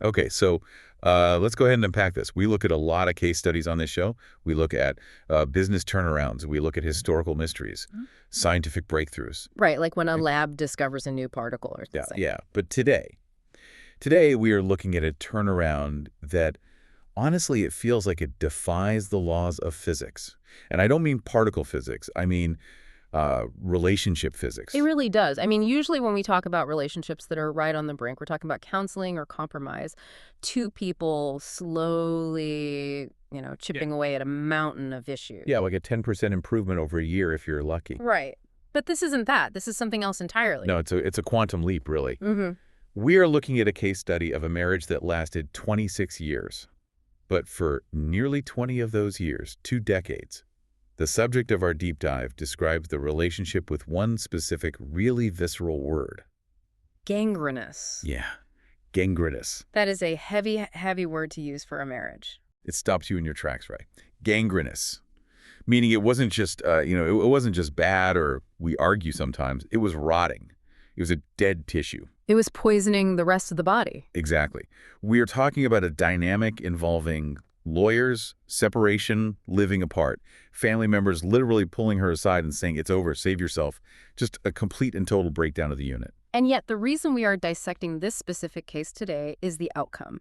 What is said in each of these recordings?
Okay, so let's go ahead and unpack this. We look at a lot of case studies on this show. We look at business turnarounds. We look at historical mysteries, scientific breakthroughs. Right, like when a And- lab discovers a new particle or Yeah, something. yeah. But today we are looking at a turnaround that honestly, it feels like it defies the laws of physics. And I don't mean particle physics. I mean relationship physics. It really does. I mean, usually when we talk about relationships that are right on the brink, we're talking about counseling or compromise. Two people slowly, chipping away at a mountain of issues. Yeah, like a 10% improvement over a year if you're lucky. Right. But this isn't that. This is something else entirely. No, it's a quantum leap, really. Mm-hmm. We are looking at a case study of a marriage that lasted 26 years. But for nearly 20 of those years, 2 decades, the subject of our deep dive describes the relationship with one specific, really visceral word. Gangrenous. Yeah, gangrenous. That is a heavy, heavy word to use for a marriage. It stops you in your tracks, right? Gangrenous. Meaning it wasn't just, it wasn't just bad or we argue sometimes. It was rotting. It was a dead tissue. It was poisoning the rest of the body. Exactly. We are talking about a dynamic involving lawyers, separation, living apart, family members literally pulling her aside and saying, it's over, save yourself. Just a complete and total breakdown of the unit. And yet the reason we are dissecting this specific case today is the outcome.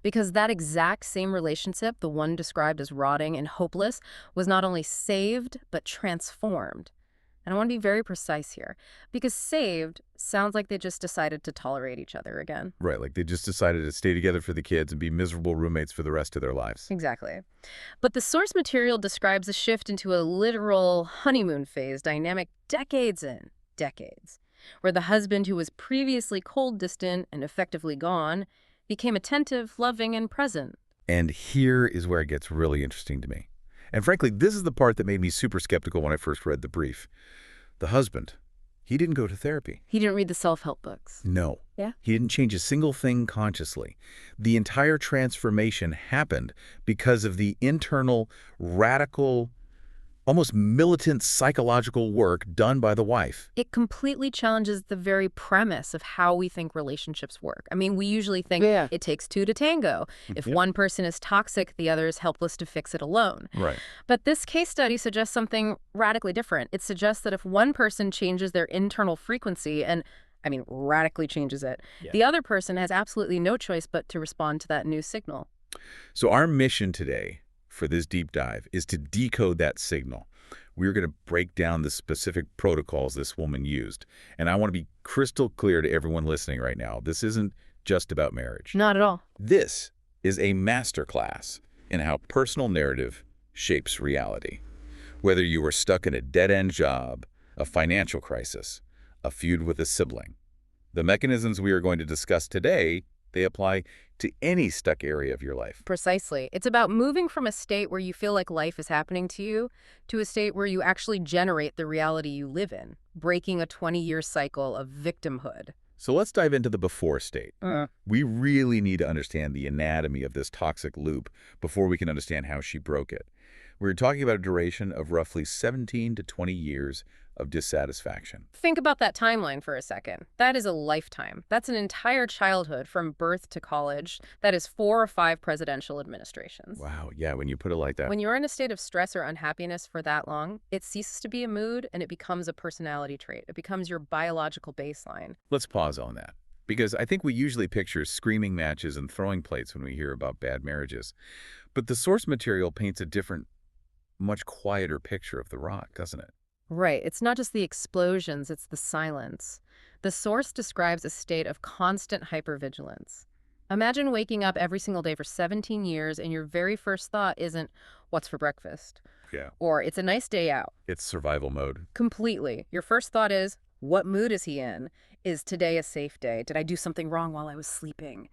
Because that exact same relationship, the one described as rotting and hopeless, was not only saved, but transformed. And I want to be very precise here, because saved sounds like they just decided to tolerate each other again. Right, like they just decided to stay together for the kids and be miserable roommates for the rest of their lives. Exactly. But the source material describes a shift into a literal honeymoon phase, dynamic decades, where the husband who was previously cold, distant, and effectively gone became attentive, loving, and present. And here is where it gets really interesting to me. And frankly, this is the part that made me super skeptical when I first read the brief. The husband, he didn't go to therapy. He didn't read the self-help books. No. Yeah? He didn't change a single thing consciously. The entire transformation happened because of the internal, radical, almost militant psychological work done by the wife. It completely challenges the very premise of how we think relationships work. I mean, we usually think it takes two to tango. If one person is toxic, the other is helpless to fix it alone. Right. But this case study suggests something radically different. It suggests that if one person changes their internal frequency and radically changes it, the other person has absolutely no choice but to respond to that new signal. So our mission today for this deep dive is to decode that signal. We're going to break down the specific protocols this woman used. And I want to be crystal clear to everyone listening right now. This isn't just about marriage. Not at all. This is a masterclass in how personal narrative shapes reality. Whether you are stuck in a dead-end job, a financial crisis, a feud with a sibling, the mechanisms we are going to discuss today, they apply to any stuck area of your life. Precisely. It's about moving from a state where you feel like life is happening to you to a state where you actually generate the reality you live in, breaking a 20-year cycle of victimhood. So let's dive into the before state. We really need to understand the anatomy of this toxic loop before we can understand how she broke it. We're talking about a duration of roughly 17 to 20 years of dissatisfaction. Think about that timeline for a second. That is a lifetime. That's an entire childhood from birth to college. That is 4 or 5 presidential administrations. Wow, yeah, when you put it like that. When you're in a state of stress or unhappiness for that long, it ceases to be a mood and it becomes a personality trait. It becomes your biological baseline. Let's pause on that, because I think we usually picture screaming matches and throwing plates when we hear about bad marriages. But the source material paints a different, much quieter picture of the rot, doesn't it? Right. It's not just the explosions, it's the silence. The source describes a state of constant hypervigilance. Imagine waking up every single day for 17 years and your very first thought isn't, what's for breakfast? Yeah. Or it's a nice day out. It's survival mode. Completely. Your first thought is, what mood is he in? Is today a safe day? Did I do something wrong while I was sleeping?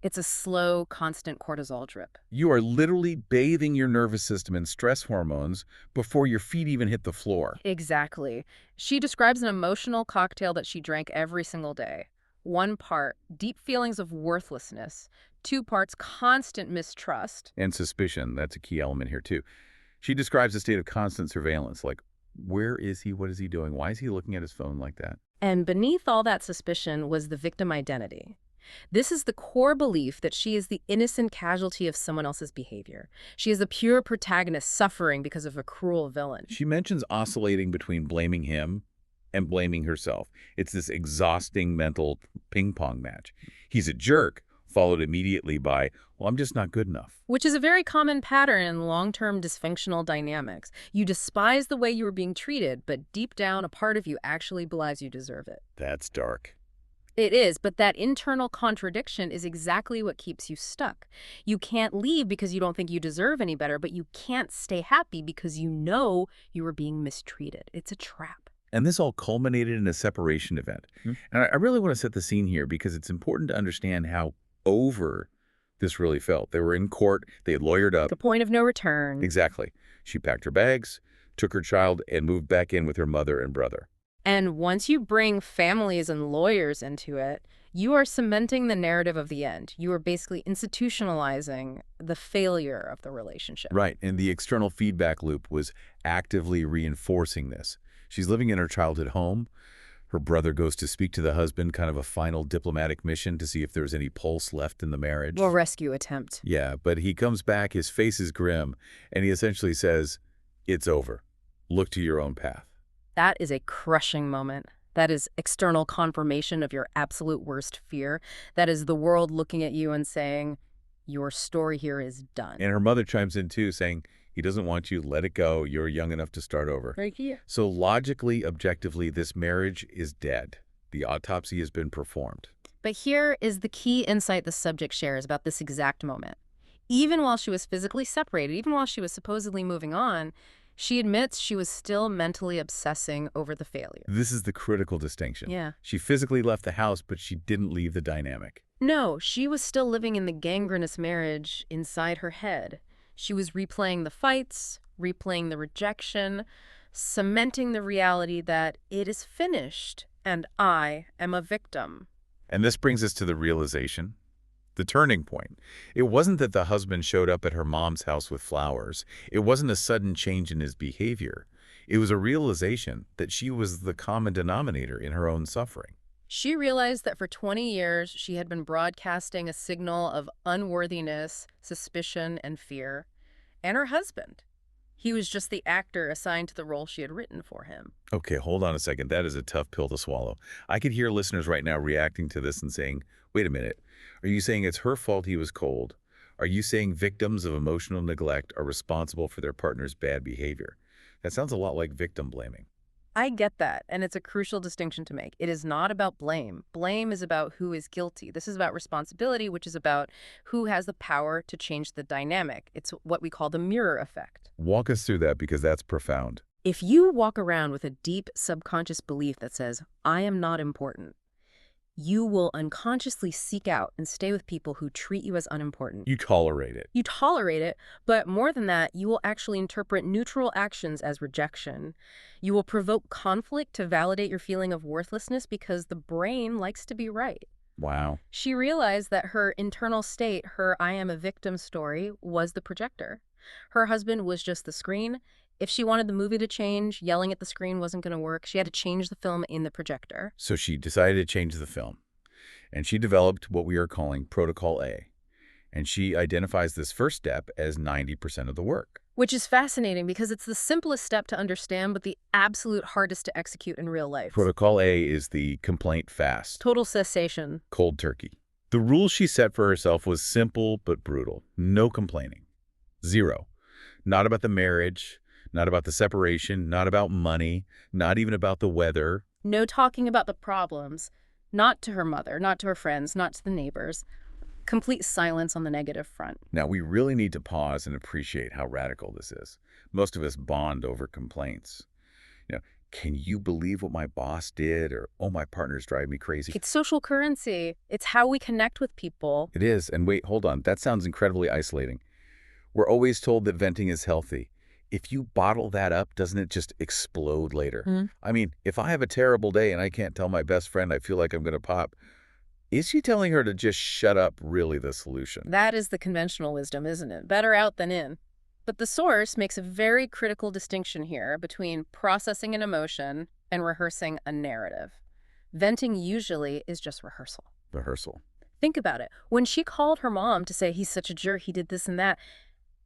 It's a slow, constant cortisol drip. You are literally bathing your nervous system in stress hormones before your feet even hit the floor. Exactly. She describes an emotional cocktail that she drank every single day. 1 part, deep feelings of worthlessness. 2 parts, constant mistrust. And suspicion, that's a key element here too. She describes a state of constant surveillance, like, where is he? What is he doing? Why is he looking at his phone like that? And beneath all that suspicion was the victim identity. This is the core belief that she is the innocent casualty of someone else's behavior. She is the pure protagonist suffering because of a cruel villain. She mentions oscillating between blaming him and blaming herself. It's this exhausting mental ping pong match. He's a jerk, followed immediately by, well, I'm just not good enough. Which is a very common pattern in long-term dysfunctional dynamics. You despise the way you were being treated, but deep down, a part of you actually believes you deserve it. That's dark. It is, but that internal contradiction is exactly what keeps you stuck. You can't leave because you don't think you deserve any better, but you can't stay happy because you know you were being mistreated. It's a trap. And this all culminated in a separation event. And I really want to set the scene here because it's important to understand how over this really felt. They were in court. They had lawyered up. The point of no return. Exactly. She packed her bags, took her child, and moved back in with her mother and brother. And once you bring families and lawyers into it, you are cementing the narrative of the end. You are basically institutionalizing the failure of the relationship. Right. And the external feedback loop was actively reinforcing this. She's living in her childhood home. Her brother goes to speak to the husband, kind of a final diplomatic mission to see if there's any pulse left in the marriage. Or rescue attempt. Yeah, but he comes back, his face is grim, and he essentially says, it's over. Look to your own path. That is a crushing moment. That is external confirmation of your absolute worst fear. That is the world looking at you and saying, your story here is done. And her mother chimes in too, saying, he doesn't want you, let it go, you're young enough to start over. Right here. So logically, objectively, this marriage is dead. The autopsy has been performed. But here is the key insight the subject shares about this exact moment. Even while she was physically separated, even while she was supposedly moving on, she admits she was still mentally obsessing over the failure. This is the critical distinction. Yeah. She physically left the house, but she didn't leave the dynamic. No, she was still living in the gangrenous marriage inside her head. She was replaying the fights, replaying the rejection, cementing the reality that it is finished and I am a victim. And this brings us to the realization, the turning point. It wasn't that the husband showed up at her mom's house with flowers. It wasn't a sudden change in his behavior. It was a realization that she was the common denominator in her own suffering. She realized that for 20 years, she had been broadcasting a signal of unworthiness, suspicion, and fear. And her husband. He was just the actor assigned to the role she had written for him. Okay, hold on a second. That is a tough pill to swallow. I could hear listeners right now reacting to this and saying, wait a minute, are you saying it's her fault he was cold? Are you saying victims of emotional neglect are responsible for their partner's bad behavior? That sounds a lot like victim blaming. I get that, and it's a crucial distinction to make. It is not about blame. Blame is about who is guilty. This is about responsibility, which is about who has the power to change the dynamic. It's what we call the mirror effect. Walk us through that because that's profound. If you walk around with a deep subconscious belief that says, I am not important, you will unconsciously seek out and stay with people who treat you as unimportant. You tolerate it. You tolerate it, but more than that, you will actually interpret neutral actions as rejection. You will provoke conflict to validate your feeling of worthlessness because the brain likes to be right. Wow. She realized that her internal state, her I am a victim story, was the projector. Her husband was just the screen. If she wanted the movie to change, yelling at the screen wasn't going to work. She had to change the film in the projector. So she decided to change the film. And she developed what we are calling Protocol A. And she identifies this first step as 90% of the work. Which is fascinating because it's the simplest step to understand, but the absolute hardest to execute in real life. Protocol A is the complaint fast. Total cessation. Cold turkey. The rule she set for herself was simple but brutal. No complaining. Zero. Not about the marriage, not about the separation, not about money, not even about the weather. No talking about the problems. Not to her mother, not to her friends, not to the neighbors. Complete silence on the negative front. Now, we really need to pause and appreciate how radical this is. Most of us bond over complaints. Can you believe what my boss did? Or, oh, my partner's driving me crazy. It's social currency. It's how we connect with people. It is. And wait, hold on. That sounds incredibly isolating. We're always told that venting is healthy. If you bottle that up, doesn't it just explode later? I mean, if I have a terrible day and I can't tell my best friend I feel like I'm going to pop, is she telling her to just shut up really the solution? That is the conventional wisdom, isn't it? Better out than in. But the source makes a very critical distinction here between processing an emotion and rehearsing a narrative. Venting usually is just rehearsal. Rehearsal. Think about it. When she called her mom to say he's such a jerk, he did this and that,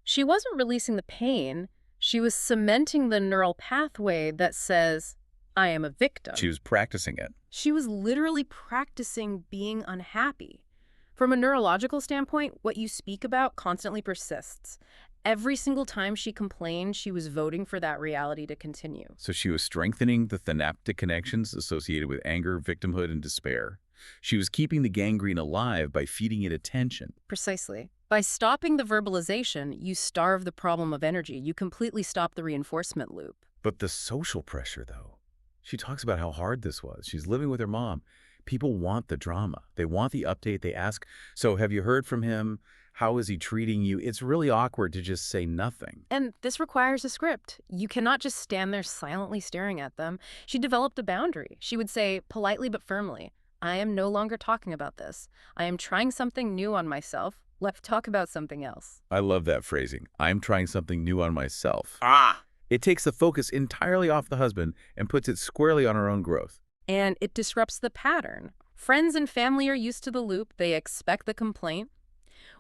she wasn't releasing the pain. She was cementing the neural pathway that says, I am a She victim. was practicing it. She was literally practicing being unhappy. From a neurological standpoint, what you speak about constantly persists. Every single time she complained, she was voting for that reality to continue. So she was strengthening the synaptic connections associated with anger, victimhood, and despair. She was keeping the gangrene alive by feeding it attention. Precisely. By stopping the verbalization, you starve the problem of energy. You completely stop the reinforcement loop. But the social pressure, though. She talks about how hard this was. She's living with her mom. People want the drama. They want the update. They ask, so have you heard from him? How is he treating you? It's really awkward to just say nothing. And this requires a script. You cannot just stand there silently staring at them. She developed a boundary. She would say, politely but firmly, I am no longer talking about this. I am trying something new on myself. Let's talk about something else. I love that phrasing. I'm trying something new on myself. Ah, It takes the focus entirely off the husband and puts it squarely on her own growth. And it disrupts the pattern. Friends and family are used to the loop. They expect the complaint.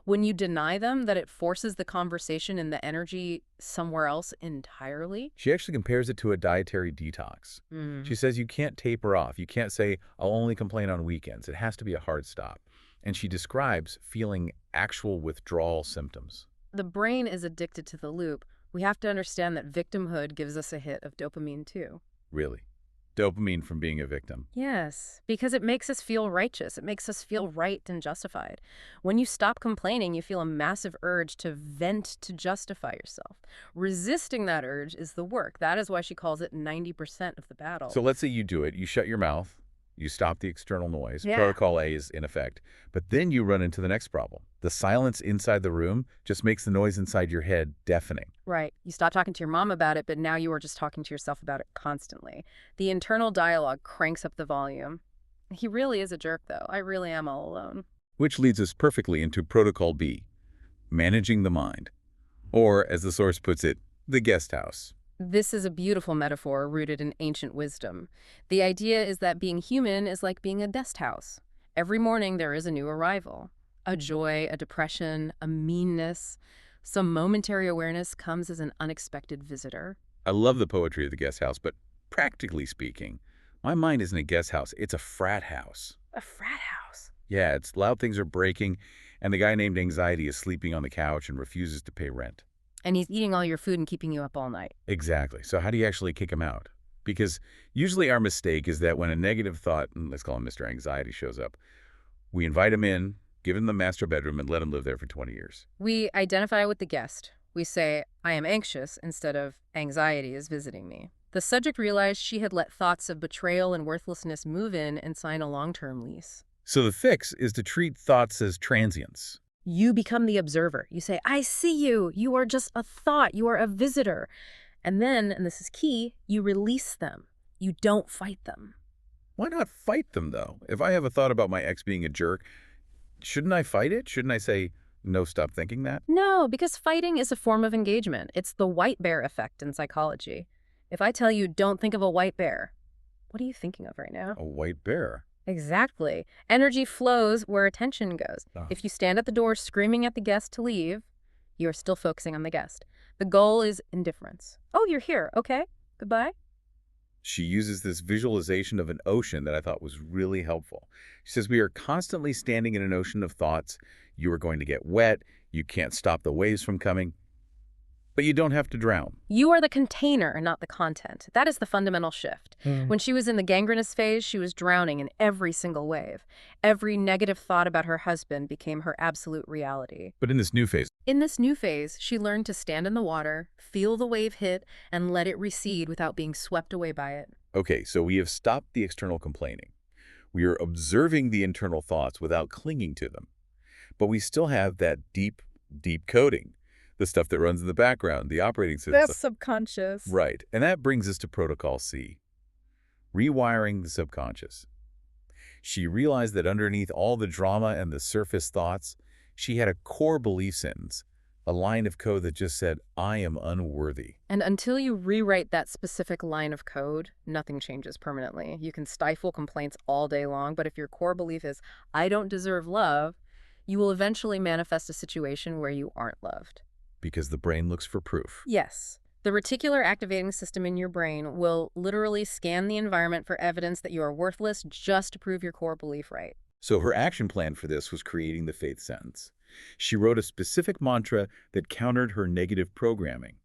When you deny them that, it forces the conversation and the energy somewhere else entirely. She actually compares it to a dietary detox. She says you can't taper off. You can't say, I'll only complain on weekends. It has to be a hard stop. And she describes feeling actual withdrawal symptoms. The brain is addicted to the loop. We have to understand that victimhood gives us a hit of dopamine too. Really. Dopamine from being a victim. Yes, because it makes us feel righteous. It makes us feel right and justified. When you stop complaining, you feel a massive urge to vent, to justify yourself. Resisting that urge is the work. That is why she calls it 90% of the battle. So let's say you do it. You shut your mouth. You stop the external noise. Yeah. Protocol A is in effect. But then you run into the next problem. The silence inside the room just makes the noise inside your head deafening. Right. You stop talking to your mom about it, but now you are just talking to yourself about it constantly. The internal dialogue cranks up the volume. He really is a jerk, though. I really am all alone. Which leads us perfectly into Protocol B, managing the mind. Or, as the source puts it, the guest house. This is a beautiful metaphor rooted in ancient wisdom. The idea is that being human is like being a guest house. Every morning there is a new arrival. A joy, a depression, a meanness. Some momentary awareness comes as an unexpected visitor. I love the poetry of the guest house, but practically speaking, my mind isn't a guest house, it's a frat house. A frat house. Yeah, it's loud things are breaking, and the guy named Anxiety is sleeping on the couch and refuses to pay rent. And he's eating all your food and keeping you up all night. Exactly. So how do you actually kick him out? Because usually our mistake is that when a negative thought, let's call him Mr. Anxiety, shows up, we invite him in, give him the master bedroom, and let him live there for 20 years. We identify with the guest. We say, I am anxious, instead of anxiety is visiting me. The subject realized she had let thoughts of betrayal and worthlessness move in and sign a long-term lease. So the fix is to treat thoughts as transients. You become the observer. You say, I see you. You are just a thought. You are a visitor. And then, and this is key, you release them. You don't fight them. Why not fight them, though? If I have a thought about my ex being a jerk, shouldn't I fight it? Shouldn't I say, no, stop thinking that? No, because fighting is a form of engagement. It's the white bear effect in psychology. If I tell you, don't think of a white bear, what are you thinking of right now? A white bear. Exactly. Energy flows where attention goes. Oh. If you stand at the door screaming at the guest to leave, you are still focusing on the guest. The goal is indifference. Oh, you're here. Okay. Goodbye. She uses this visualization of an ocean that I thought was really helpful. She says, we are constantly standing in an ocean of thoughts. You are going to get wet. You can't stop the waves from coming. But you don't have to drown. You are the container and not the content. That is the fundamental shift. When she was in the gangrenous phase, she was drowning in every single wave. Every negative thought about her husband became her absolute reality. But in this new phase, In this new phase, she learned to stand in the water, feel the wave hit, and let it recede without being swept away by it. okay, so we have stopped the external complaining. We are observing the internal thoughts without clinging to them. But we still have that deep coding, the stuff that runs in the background, the operating system. that's subconscious. Right, and that brings us to Protocol C, rewiring the subconscious. She realized that underneath all the drama and the surface thoughts, she had a core belief sentence. A line of code that just said, I am unworthy. And until you rewrite that specific line of code, nothing changes permanently. You can stifle complaints all day long, but if your core belief is, I don't deserve love, you will eventually manifest a situation where you aren't loved. Because the brain looks for proof. Yes. The reticular activating system in your brain will literally scan the environment for evidence that you are worthless just to prove your core belief right. So her action plan for this was creating the faith sentence. She wrote a specific mantra that countered her negative programming.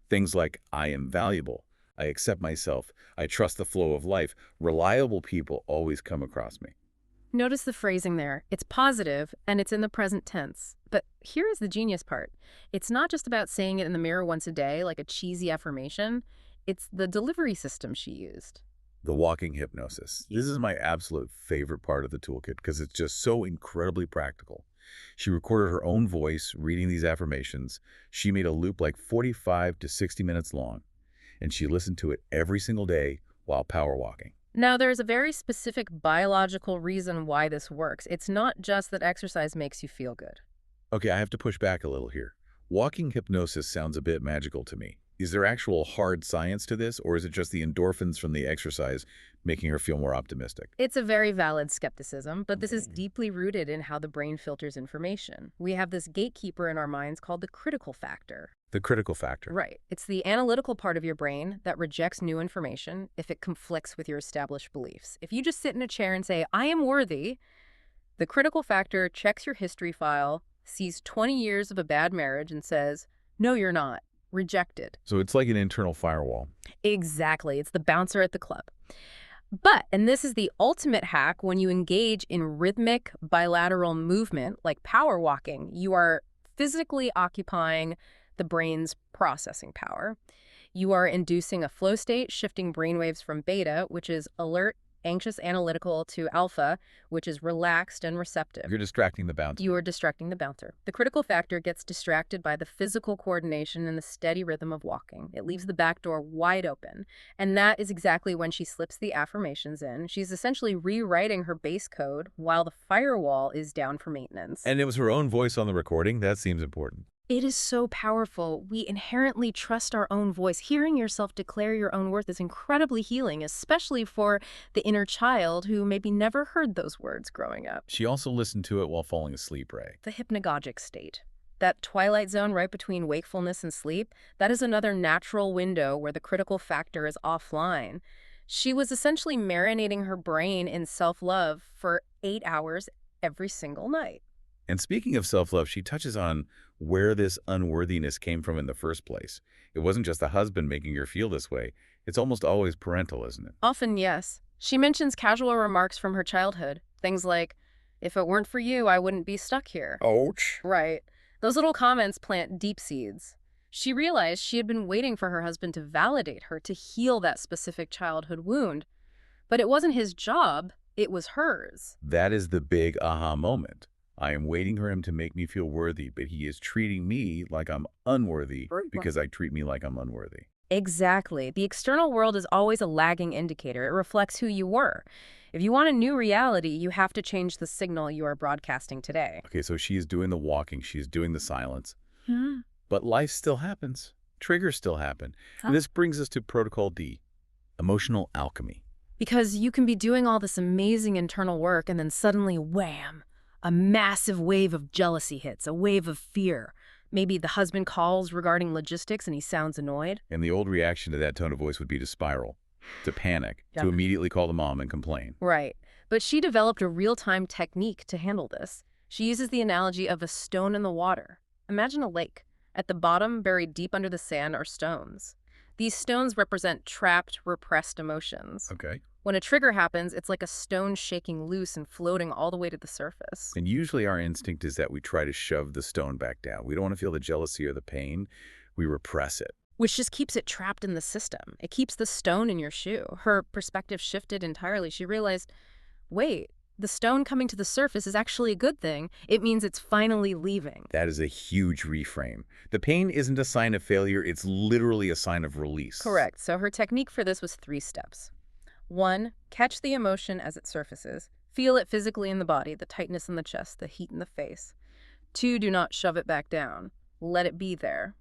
Things like, I am valuable, I accept myself, I trust the flow of life. Reliable people always come across me. Notice the phrasing there. It's positive, and it's in the present tense. But here is the genius part. It's not just about saying it in the mirror once a day like a cheesy affirmation. It's the delivery system she used. The walking hypnosis. This is my absolute favorite part of the toolkit because it's just so incredibly practical. She recorded her own voice reading these affirmations. She made a loop like 45 to 60 minutes long, and she listened to it every single day while power walking. Now, there's a very specific biological reason why this works. It's not just that exercise makes you feel good. Okay, I have to push back a little here. Walking hypnosis sounds a bit magical to me. Is there actual hard science to this, or is it just the endorphins from the exercise making her feel more optimistic? It's a very valid skepticism, but this is deeply rooted in how the brain filters information. We have this gatekeeper in our minds called the critical factor. The critical factor. Right. It's the analytical part of your brain that rejects new information if it conflicts with your established beliefs. If you just sit in a chair and say, I am worthy, the critical factor checks your history file, sees 20 years of a bad marriage, and says, no, you're not. Rejected. So it's like an internal firewall. Exactly. It's the bouncer at the club. But, and this is the ultimate hack, when you engage in rhythmic bilateral movement, like power walking, you are physically occupying the brain's processing power. You are inducing a flow state, shifting brainwaves from beta, which is alert, anxious, analytical, to alpha, which is relaxed and receptive. You're distracting the bouncer. You are distracting the bouncer. The critical factor gets distracted by the physical coordination and the steady rhythm of walking. It leaves the back door wide open. And that is exactly when she slips the affirmations in. She's essentially rewriting her base code while the firewall is down for maintenance. And it was her own voice on the recording. That seems important. It is so powerful. We inherently trust our own voice. Hearing yourself declare your own worth is incredibly healing, especially for the inner child who maybe never heard those words growing up. She also listened to it while falling asleep, Ray. The hypnagogic state. That twilight zone right between wakefulness and sleep, that is another natural window where the critical factor is offline. She was essentially marinating her brain in self-love for 8 hours every single night. And speaking of self-love, she touches on where this unworthiness came from in the first place. It wasn't just the husband making her feel this way. It's almost always parental, isn't it? Often, yes. She mentions casual remarks from her childhood. Things like, if it weren't for you, I wouldn't be stuck here. Ouch. Right. Those little comments plant deep seeds. She realized she had been waiting for her husband to validate her, to heal that specific childhood wound. But it wasn't his job, it was hers. That is the big aha moment. I am waiting for him to make me feel worthy, but he is treating me like I'm unworthy because I treat me like I'm unworthy. Exactly. The external world is always a lagging indicator. It reflects who you were. If you want a new reality, you have to change the signal you are broadcasting today. Okay, so she's doing the walking, she's doing the silence. But life still happens. Triggers still happen. And this brings us to Protocol D, emotional alchemy. Because you can be doing all this amazing internal work and then suddenly, wham! A massive wave of jealousy hits, a wave of fear. Maybe the husband calls regarding logistics and he sounds annoyed. And the old reaction to that tone of voice would be to spiral, to panic, to immediately call the mom and complain. Right. But she developed a real-time technique to handle this. She uses the analogy of a stone in the water. Imagine a lake. At the bottom, buried deep under the sand, are stones. These stones represent trapped, repressed emotions. Okay. When a trigger happens, it's like a stone shaking loose and floating all the way to the surface. And usually our instinct is that we try to shove the stone back down. We don't want to feel the jealousy or the pain. We repress it. Which just keeps it trapped in the system. It keeps the stone in your shoe. Her perspective shifted entirely. She realized, wait, the stone coming to the surface is actually a good thing. It means it's finally leaving. That is a huge reframe. The pain isn't a sign of failure. It's literally a sign of release. Correct. So her technique for this was 3 steps. 1, catch the emotion as it surfaces. Feel it physically in the body, the tightness in the chest, the heat in the face. 2, do not shove it back down. let it be there.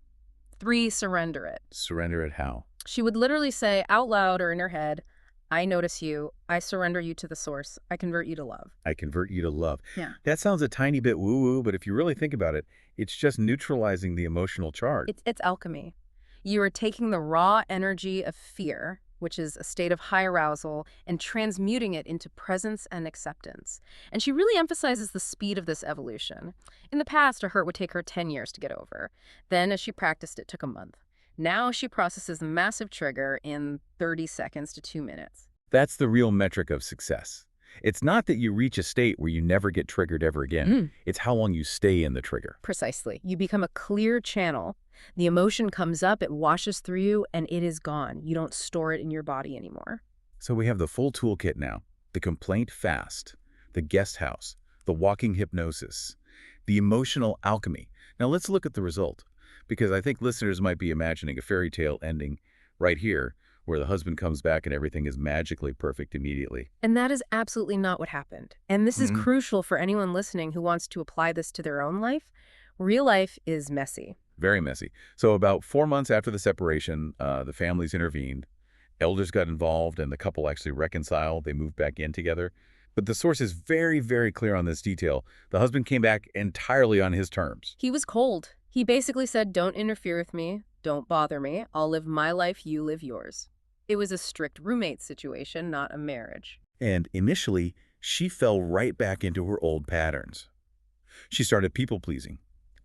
3, surrender it. Surrender it how? She would literally say out loud or in her head, I notice you. I surrender you to the source. I convert you to love. I convert you to love. Yeah. That sounds a tiny bit woo-woo, but if you really think about it, it's just neutralizing the emotional charge. It's alchemy. You are taking the raw energy of fear, which is a state of high arousal, and transmuting it into presence and acceptance. And she really emphasizes the speed of this evolution. In the past, a hurt would take her 10 years to get over. Then, as she practiced, it took a month. Now she processes the massive trigger in 30 seconds to 2 minutes. That's the real metric of success. It's not that you reach a state where you never get triggered ever again. It's how long you stay in the trigger. Precisely. You become a clear channel. The emotion comes up, it washes through you, and it is gone. You don't store it in your body anymore. So we have the full toolkit now. The complaint fast, the guest house, the walking hypnosis, the emotional alchemy. Now let's look at the result, because I think listeners might be imagining a fairy tale ending right here, where the husband comes back and everything is magically perfect immediately. And that is absolutely not what happened. And this is crucial for anyone listening who wants to apply this to their own life. Real life is messy. Very messy. So about 4 months after the separation, the families intervened. Elders got involved and the couple actually reconciled. They moved back in together. But the source is very, very clear on this detail. The husband came back entirely on his terms. He was cold. He basically said, don't interfere with me. Don't bother me. I'll live my life. You live yours. It was a strict roommate situation, not a marriage. And initially, she fell right back into her old patterns. She started people-pleasing,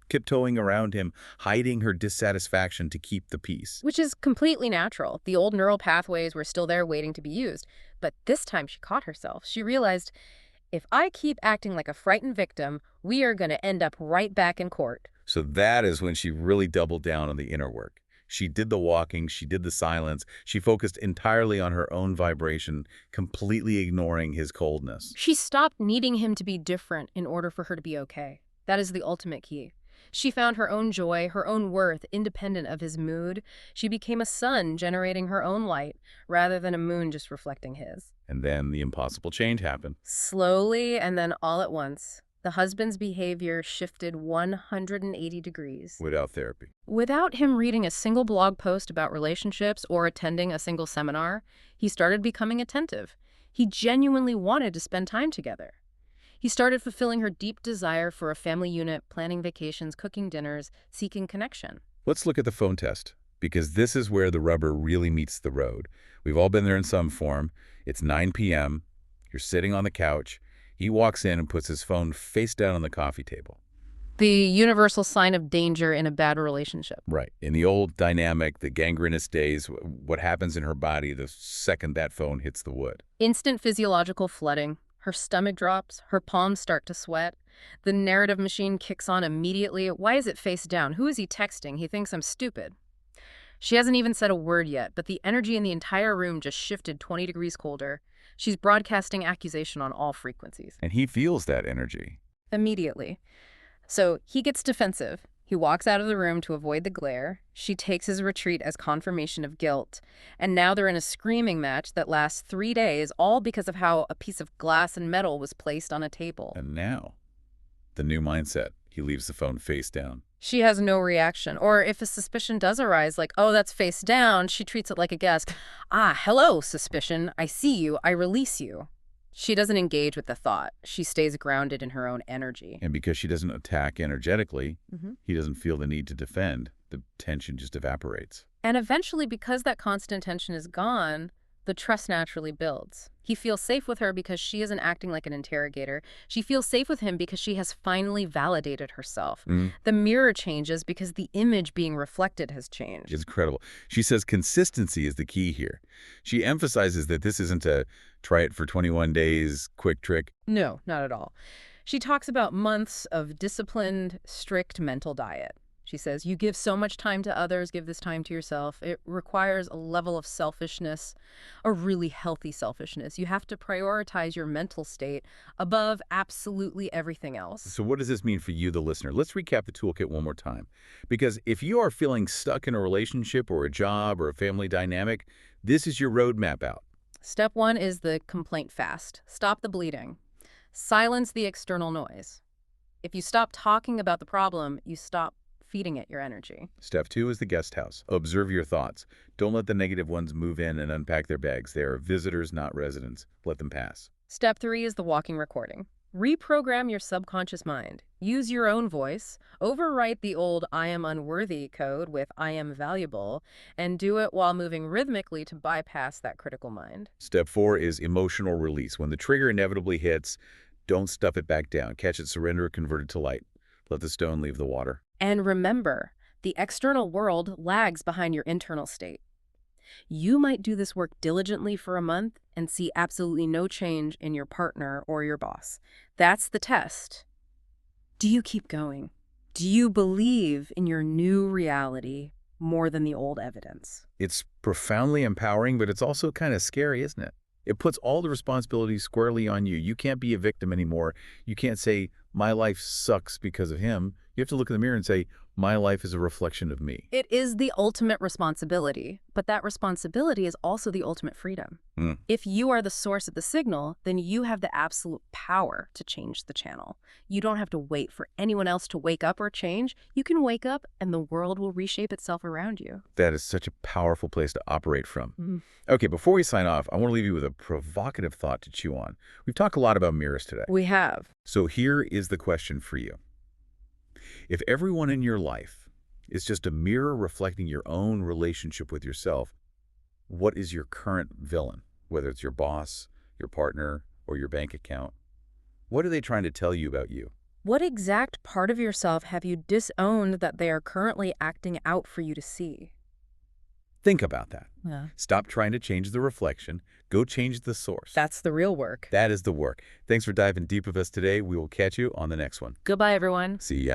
tiptoeing around him, hiding her dissatisfaction to keep the peace. Which is completely natural. The old neural pathways were still there waiting to be used. But this time she caught herself. She realized, if I keep acting like a frightened victim, we are going to end up right back in court. So that is when she really doubled down on the inner work. She did the walking, she did the silence, she focused entirely on her own vibration, completely ignoring his coldness. She stopped needing him to be different in order for her to be okay. That is the ultimate key. She found her own joy, her own worth, independent of his mood. She became a sun generating her own light, rather than a moon just reflecting his. And then the impossible change happened. Slowly, and then all at once, the husband's behavior shifted 180 degrees. Without therapy. Without him reading a single blog post about relationships or attending a single seminar, he started becoming attentive. He genuinely wanted to spend time together. He started fulfilling her deep desire for a family unit, planning vacations, cooking dinners, seeking connection. Let's look at the phone test, because this is where the rubber really meets the road. We've all been there in some form. It's 9 p.m. You're sitting on the couch. He walks in and puts his phone face down on the coffee table. The universal sign of danger in a bad relationship. Right. In the old dynamic, the gangrenous days, what happens in her body the second that phone hits the wood? Instant physiological flooding. Her stomach drops. Her palms start to sweat. The narrative machine kicks on immediately. Why is it face down? Who is he texting? He thinks I'm stupid. She hasn't even said a word yet, but the energy in the entire room just shifted 20 degrees colder. She's broadcasting accusation on all frequencies. And he feels that energy. Immediately. So he gets defensive. He walks out of the room to avoid the glare. She takes his retreat as confirmation of guilt. And now they're in a screaming match that lasts 3 days, all because of how a piece of glass and metal was placed on a table. And now, the new mindset. He leaves the phone face down. She has no reaction. Or if a suspicion does arise, like, oh, that's face down, she treats it like a guest. Ah, hello, suspicion. I see you. I release you. She doesn't engage with the thought. She stays grounded in her own energy. And because she doesn't attack energetically, he doesn't feel the need to defend. The tension just evaporates. And eventually, because that constant tension is gone, the trust naturally builds. He feels safe with her because she isn't acting like an interrogator. She feels safe with him because she has finally validated herself. The mirror changes because the image being reflected has changed. It's incredible. She says consistency is the key here. She emphasizes that this isn't a try it for 21 days quick trick. No, not at all. She talks about months of disciplined, strict mental diet. She says, you give so much time to others, give this time to yourself. It requires a level of selfishness, a really healthy selfishness. You have to prioritize your mental state above absolutely everything else. So what does this mean for you, the listener? Let's recap the toolkit one more time. Because if you are feeling stuck in a relationship or a job or a family dynamic, this is your roadmap out. Step 1 is the complaint fast. Stop the bleeding. Silence the external noise. If you stop talking about the problem, you stop feeding it your energy. Step 2 is the guest house. Observe your thoughts. Don't let the negative ones move in and unpack their bags. They are visitors, not residents. Let them pass. Step 3 is the walking recording. Reprogram your subconscious mind. Use your own voice. Overwrite the old "I am unworthy" code with "I am valuable," and do it while moving rhythmically to bypass that critical mind. Step 4 is emotional release. When the trigger inevitably hits, don't stuff it back down. Catch it, surrender, convert it to light. Let the stone leave the water. And remember, the external world lags behind your internal state. You might do this work diligently for a month and see absolutely no change in your partner or your boss. That's the test. Do you keep going? Do you believe in your new reality more than the old evidence? It's profoundly empowering, but it's also kind of scary, isn't it? It puts all the responsibility squarely on you. You can't be a victim anymore. You can't say, my life sucks because of him. You have to look in the mirror and say, my life is a reflection of me. It is the ultimate responsibility, but that responsibility is also the ultimate freedom. If you are the source of the signal, then you have the absolute power to change the channel. You don't have to wait for anyone else to wake up or change. You can wake up and the world will reshape itself around you. That is such a powerful place to operate from. Okay, before we sign off, I want to leave you with a provocative thought to chew on. We've talked a lot about mirrors today. We have. So here is the question for you. If everyone in your life is just a mirror reflecting your own relationship with yourself, what is your current villain? Whether it's your boss, your partner, or your bank account. What are they trying to tell you about you? What exact part of yourself have you disowned that they are currently acting out for you to see? Think about that. Yeah. Stop trying to change the reflection. Go change the source. That's the real work. That is the work. Thanks for diving deep with us today. We will catch you on the next one. Goodbye, everyone. See ya.